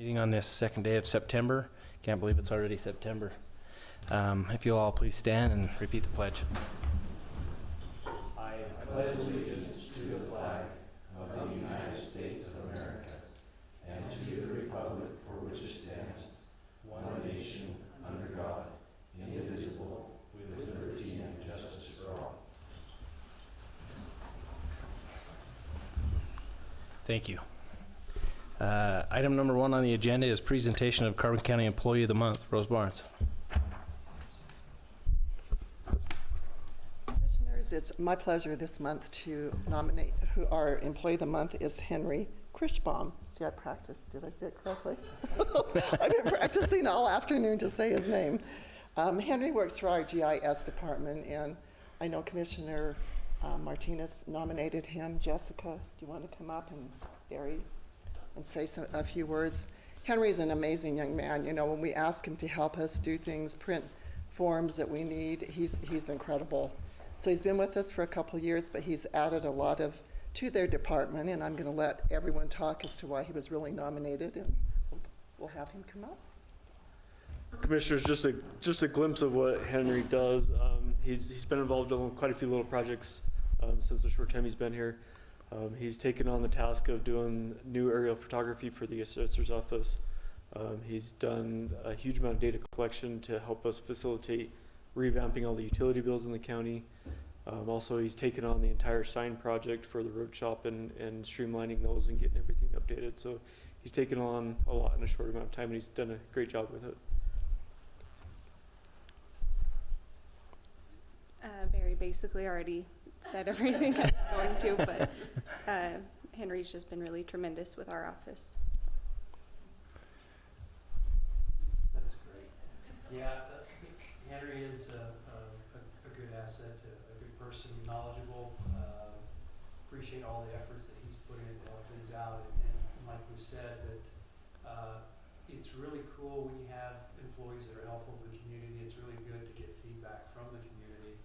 Meeting on this second day of September. Can't believe it's already September. If you'll all please stand and repeat the pledge. I pledge allegiance to the flag of the United States of America and to the republic for which it stands, one nation, under God, indivisible, with liberty and justice for all. Thank you. Item number 1 on the agenda is presentation of Carbon County Employee of the Month. Rose Barnes. Commissioners, it's my pleasure this month to nominate who our Employee of the Month is Henry Krischbaum. See, I practiced. Did I say it correctly? I've been practicing all afternoon to say his name. Henry works for our GIS department, and I know Commissioner Martinez nominated him. Jessica, do you want to come up, and Barry, and say a few words? Henry's an amazing young man. You know, when we ask him to help us do things, print forms that we need, he's incredible. So he's been with us for a couple of years, but he's added a lot to their department, and I'm going to let everyone talk as to why he was really nominated, and we'll have him come up. Commissioners, just a glimpse of what Henry does. He's been involved in quite a few little projects since the short time he's been here. He's taken on the task of doing new aerial photography for the assessor's office. He's done a huge amount of data collection to help us facilitate revamping all the utility bills in the county. Also, he's taken on the entire sign project for the road shop and streamlining those and getting everything updated. So he's taken on a lot in a short amount of time, and he's done a great job with it. Barry basically already said everything I was going to, but Henry's just been really tremendous with our office. That's great. Yeah, Henry is a good asset, a good person, knowledgeable. Appreciate all the efforts that he's put in to help things out. And like we've said, that it's really cool when you have employees that are helpful to the community. It's really good to get feedback from the community,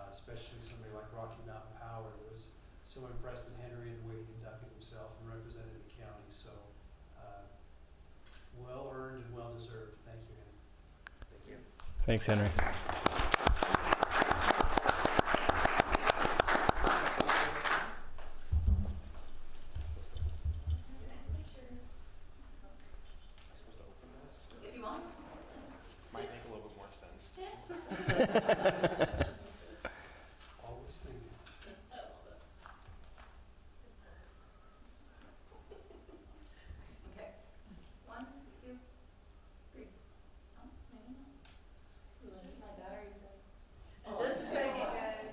especially somebody like Rocky Mountain Power that was so impressed with Henry and the way he conducted himself and represented the county. So well earned and well deserved. Thank you, Henry. Thank you. Thanks, Henry. If you want. Might make a little bit more sense. Always thinking. Okay. 1, 2, 3. Oh, maybe not. My battery's dead. Just a second, guys.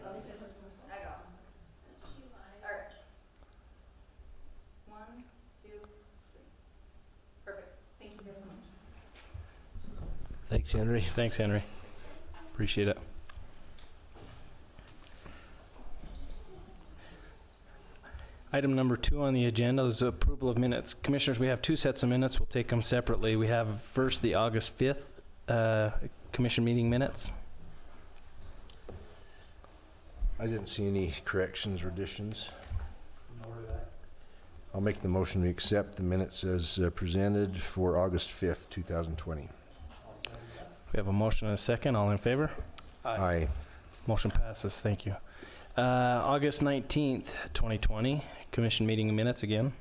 I got one. All right. 1, 2, 3. Perfect. Thank you guys so much. Thanks, Henry. Thanks, Henry. Appreciate it. Item number 2 on the agenda is approval of minutes. Commissioners, we have 2 sets of minutes. We'll take them separately. We have first the August 5th commission meeting minutes. I didn't see any corrections or additions. Nor did I. I'll make the motion to accept the minutes as presented for August 5th, 2020. I'll second that. We have a motion and a second. All in favor? Aye. Motion passes. Thank you. August 19th, 2020, commission meeting minutes again.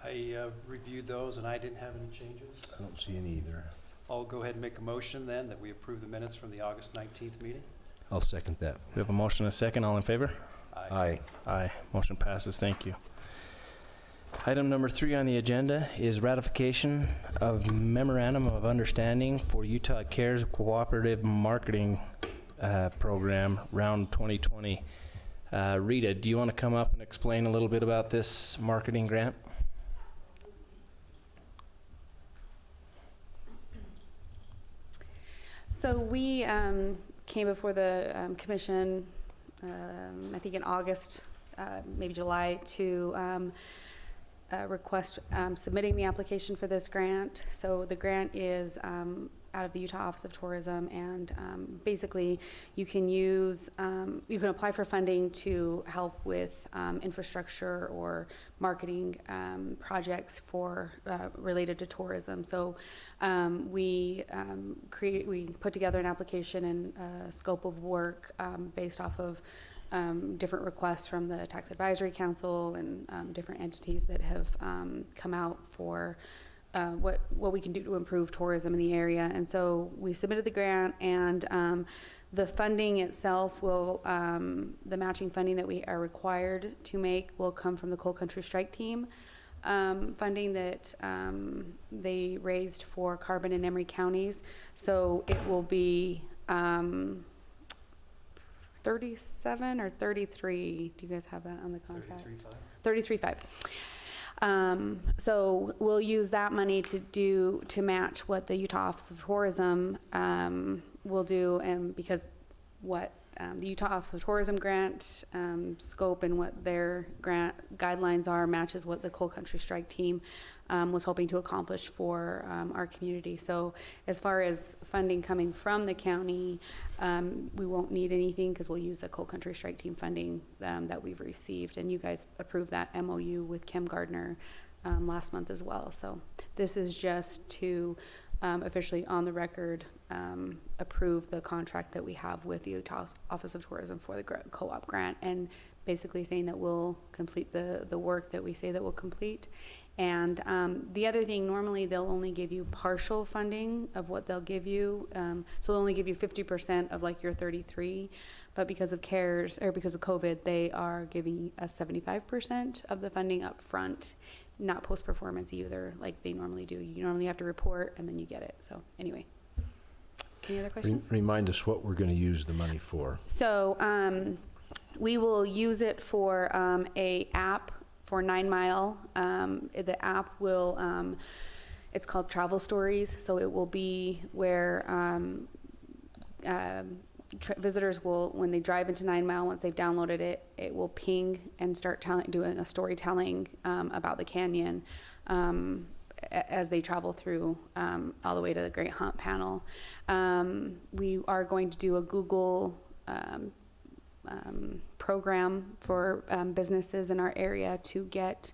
I reviewed those and I didn't have any changes. I don't see any either. I'll go ahead and make a motion then that we approve the minutes from the August 19th meeting. I'll second that. We have a motion and a second. All in favor? Aye. Aye. Motion passes. Thank you. Item number 3 on the agenda is ratification of Memorandum of Understanding for Utah Cares Cooperative Marketing Program, round 2020. Rita, do you want to come up and explain a little bit about this marketing grant? So we came before the commission, I think in August, maybe July, to request submitting the application for this grant. So the grant is out of the Utah Office of Tourism, and basically you can apply for funding to help with infrastructure or marketing projects for related to tourism. So we put together an application and a scope of work based off of different requests from the Tax Advisory Council and different entities that have come out for what we can do to improve tourism in the area. And so we submitted the grant, and the funding itself will, the matching funding that we are required to make will come from the Coal Country Strike Team funding that they raised for Carbon and Emery counties. So it will be 37 or 33. Do you guys have that on the contract? 33.5. So we'll use that money to match what the Utah Office of Tourism will do, and because what the Utah Office of Tourism grant scope and what their grant guidelines are matches what the Coal Country Strike Team was hoping to accomplish for our community. So as far as funding coming from the county, we won't need anything because we'll use the Coal Country Strike Team funding that we've received, and you guys approved that MOU with Kim Gardner last month as well. So this is just to officially on the record approve the contract that we have with the Utah Office of Tourism for the co-op grant, and basically saying that we'll complete the work that we say that we'll complete. And the other thing, normally they'll only give you partial funding of what they'll give you. So they'll only give you 50% of like your 33, but because of CARES, or because of COVID, they are giving us 75% of the funding up front, not post-performance either, like they normally do. You normally have to report and then you get it. So anyway, any other questions? Remind us what we're going to use the money for. So we will use it for a app for 9 Mile. The app will, it's called Travel Stories. So it will be where visitors will, when they drive into 9 Mile, once they've downloaded it, it will ping and start doing a storytelling about the canyon as they travel through all the way to the Great Hunt Panel. We are going to do a Google program for businesses in our area to get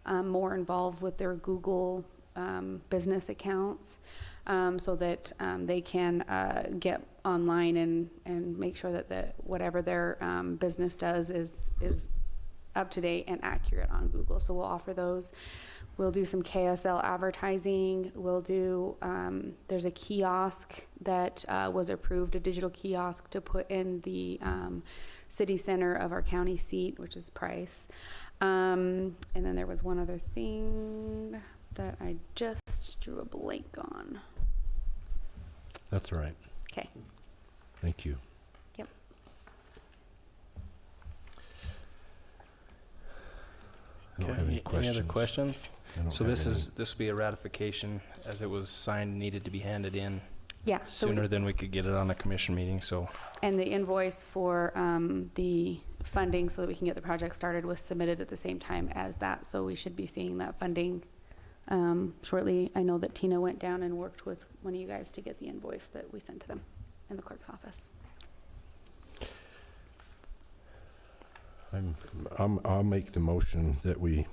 more involved with their Google business accounts, so that they can get online and make sure that whatever their business does is up to date and accurate on Google. So we'll offer those. We'll do some KSL advertising. We'll do, there's a kiosk that was approved, a digital kiosk to put in the city center of our county seat, which is Price. And then there was one other thing that I just drew a blank on. That's all right. Okay. Thank you. Yep. I don't have any questions. Any other questions? I don't So have this will be a ratification as it was signed, needed to be handed in Yeah. So sooner than we could get it on a commission meeting, so. and the invoice for the funding so that we can get the project started was submitted at the same time as that. So we should be seeing that funding shortly. I know that Tina went down and worked with one of you guys to get the invoice that we sent to them in the clerk's office. I'll make the motion that we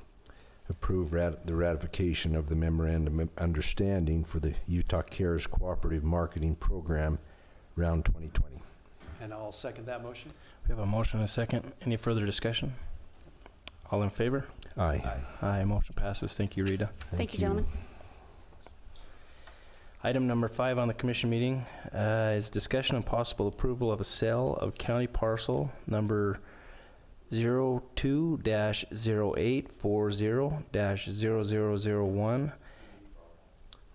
approve the ratification of the memorandum of understanding for the Utah CARES Cooperative Marketing Program, round 2020. And I'll second that motion. We have a motion and a second. Any further discussion? All in favor? Aye. Aye, motion passes. Thank you, Rita. Thank you, gentlemen. Item number 5 on the commission meeting is discussion and possible approval of a sale of county parcel number 02-0840-0001.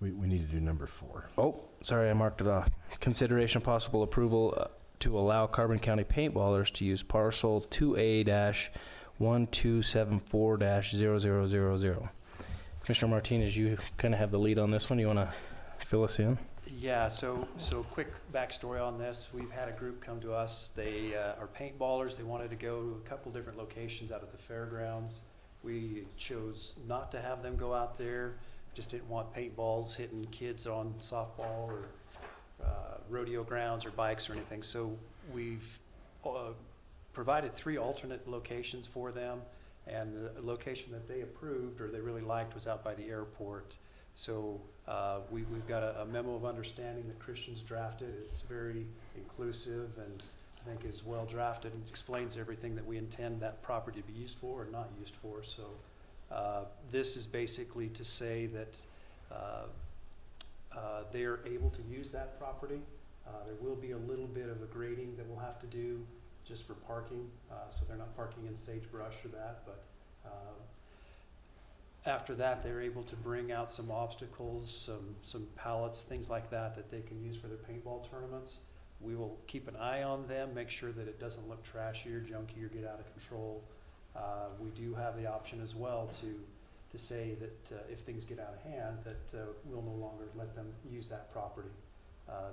We need to do number 4. Oh, sorry, I marked it off. Consideration possible approval to allow Carbon County paintballers to use parcel 2A-1274-0000. Commissioner Martinez, you kind of have the lead on this one. You want to fill us in? Yeah, so quick backstory on this. We've had a group come to us. They are paintballers. They wanted to go to a couple different locations out at the fairgrounds. We chose not to have them go out there. Just didn't want paintballs hitting kids on softball or rodeo grounds or bikes or anything. So we've provided 3 alternate locations for them, and the location that they approved or they really liked was out by the airport. So we've got a memo of understanding that Christian's drafted. It's very inclusive and I think is well drafted and explains everything that we intend that property to be used for or not used for. So this is basically to say that they are able to use that property. There will be a little bit of a grading that we'll have to do just for parking, so they're not parking in sagebrush or that, but after that, they're able to bring out some obstacles, some pallets, things like that, that they can use for their paintball tournaments. We will keep an eye on them, make sure that it doesn't look trashy or junky or get out of control. We do have the option as well to say that if things get out of hand, that we'll no longer let them use that property.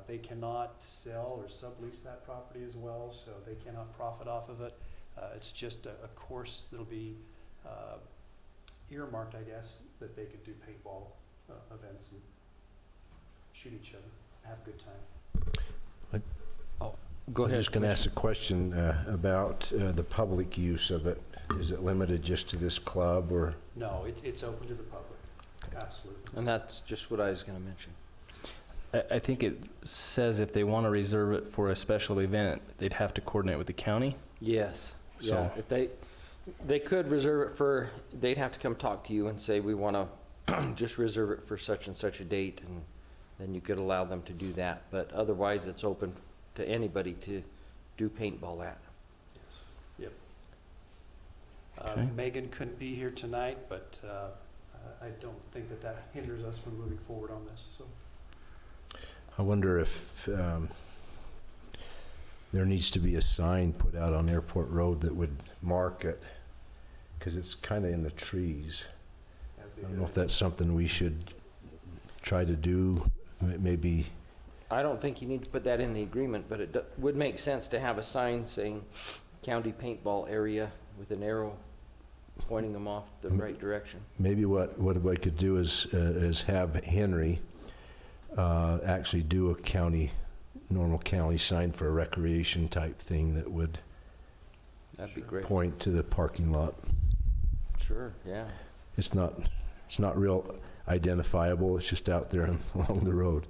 They cannot sell or sublease that property as well, so they cannot profit off of it. It's just a course that'll be earmarked, I guess, that they could do paintball events and shoot each other, have a good time. Go ahead. I was just going to ask a question about the public use of it. Is it limited just to this club, or? No, it's open to the public, absolutely. And that's just what I was going to mention. I think it says if they want to reserve it for a special event, they'd have to coordinate with the county. Yes. So- Yeah. If they could reserve it for, they'd have to come talk to you and say, we want to just reserve it for such and such a date, and then you could allow them to do that. But otherwise, it's open to anybody to do paintball at. Yes, yep. Okay. Megan couldn't be here tonight, but I don't think that hinders us from moving forward on this, so. I wonder if there needs to be a sign put out on Airport Road that would mark it, because it's kind of in the trees. That'd be I a don't good know if that's something we should try to do, maybe. I don't think you need to put that in the agreement, but it would make sense to have a sign saying county paintball area with an arrow pointing them off the right direction. Maybe what I could do is have Henry actually do a normal county sign for a recreation type thing that would That'd be great. point to the parking lot. Sure, yeah. It's not real identifiable, it's just out there along the road.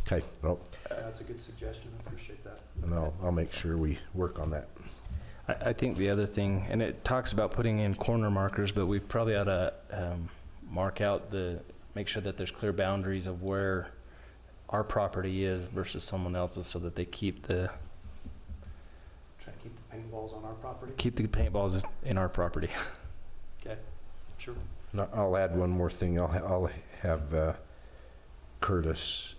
Okay, well, That's a good suggestion, I appreciate that. and I'll make sure we work on that. I think the other thing, and it talks about putting in corner markers, but we probably ought to mark out make sure that there's clear boundaries of where our property is versus someone else's, so that they keep the Try to keep the paintballs on our property. paintballs in our property. Okay, sure. And I'll add one more thing. I'll have Curtis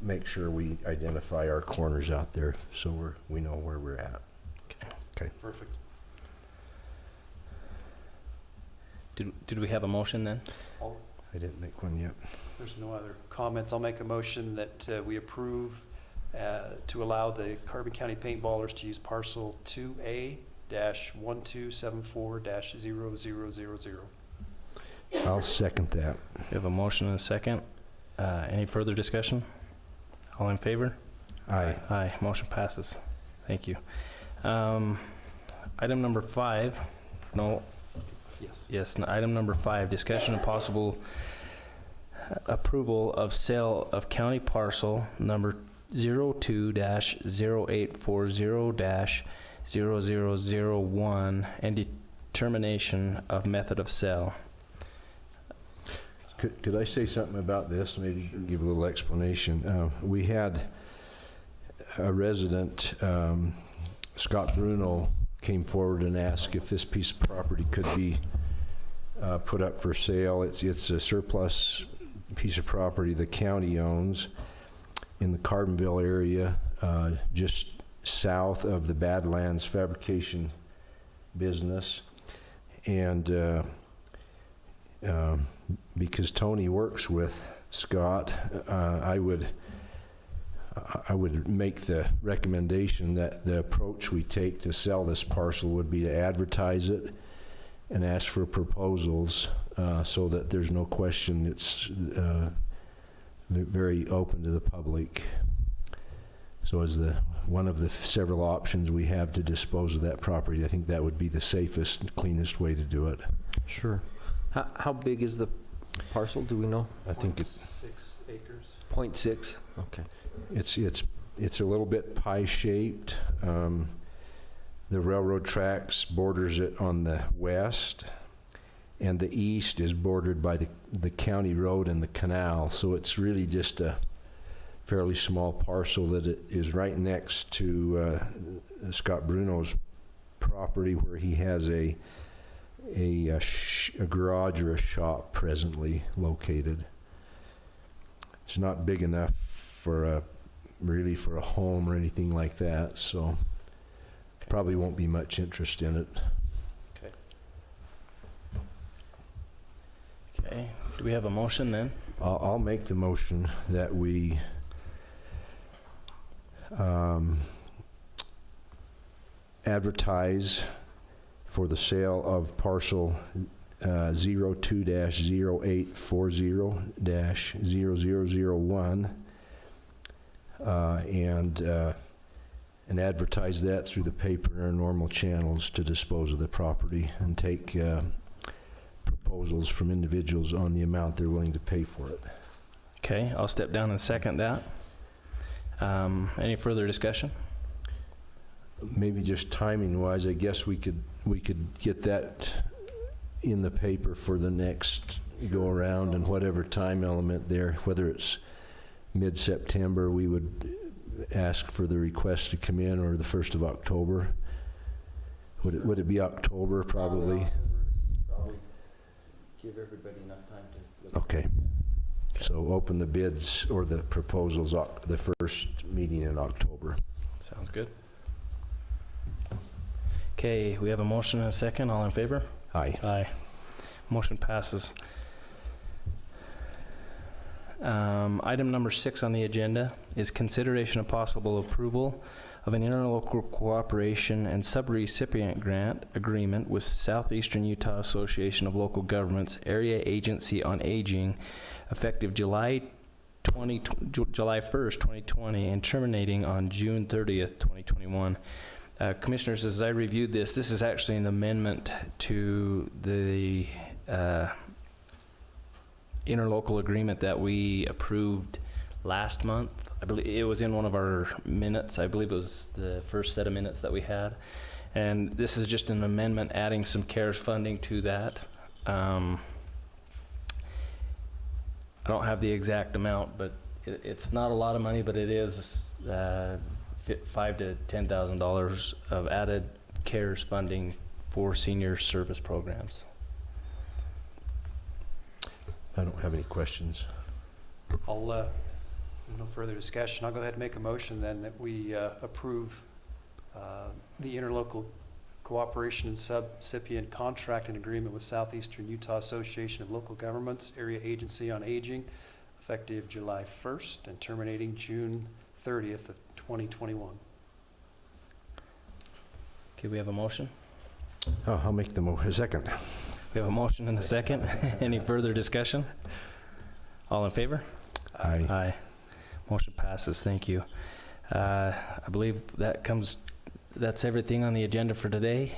make sure we identify our corners out there, so we know where we're at. Perfect. Did we have a motion then? I didn't make one yet. There's no other comments. I'll make a motion that we approve to allow the Carbon County paintballers to use parcel 2A-1274-0000. I'll second that. We have a motion and a second. Any further discussion? All in favor? Aye. Aye, motion passes. Thank you. Item number 5, item number 5, discussion and possible approval of sale of county parcel number 02-0840-0001 and determination of method of sale. Could I say something about this? Maybe give a little explanation. We had a resident, Scott Bruno, came forward and asked if this piece of property could be put up for sale. It's a surplus piece of property the county owns in the Carbonville area, just south of the Badlands fabrication business. And because Tony works with Scott, I would make the recommendation that the approach we take to sell this parcel would be to advertise it and ask for proposals, so that there's no question it's very open to the public. So as one of the several options we have to dispose of that property, I think that would be the safest and cleanest way to do it. Sure. How big is the parcel, do we know? I think 6 acres. 0.6? Okay. it's a little bit pie-shaped. The railroad tracks borders it on the west, and the east is bordered by the county road and the canal. So it's really just a fairly small parcel that it is right next to Scott Bruno's property, where he has a garage or a shop presently located. It's not big enough for really for a home or anything like that, so probably won't be much interest in it. Okay, do we have a motion then? I'll make the motion that we advertise for the sale of parcel 02-0840-0001 and advertise that through the paper and our normal channels to dispose of the property, and take proposals from individuals on the amount they're willing to pay for it. Okay, I'll step down and second that. Any further discussion? Maybe just timing wise, I guess we could get that in the paper for the next go around, and whatever time element there, whether it's mid-September, we would ask for the request to come in, or the 1st of October. Would it be October probably? Probably give everybody enough time to look. Okay. So open the bids or the proposals the first meeting in October. Sounds good. Okay, we have a motion and a second. All in favor? Aye. Aye. Motion passes. Item number 6 on the agenda is consideration of possible approval of an interlocal cooperation and subrecipient grant agreement with Southeastern Utah Association of Local Governments Area Agency on Aging, effective July 1st, 2020, and terminating on June 30th, 2021. Commissioners, as I reviewed this is actually an amendment to the interlocal agreement that we approved last month. I believe it was in one of our minutes. I believe it was the first set of minutes that we had. And this is just an amendment adding some CARES funding to that. I don't have the exact amount, but it's not a lot of money, but it is $5,000 to $10,000 of added CARES funding for senior service programs. I don't have any questions. No further discussion. I'll go ahead and make a motion then that we approve the interlocal cooperation and subrecipient contract and agreement with Southeastern Utah Association of Local Governments Area Agency on Aging, effective July 1st and terminating June 30th of 2021. Okay, we have a motion. I'll make the second. We have a motion and a second. Any further discussion? All in favor? Aye. Aye. Motion passes. Thank you. I believe that's everything on the agenda for today.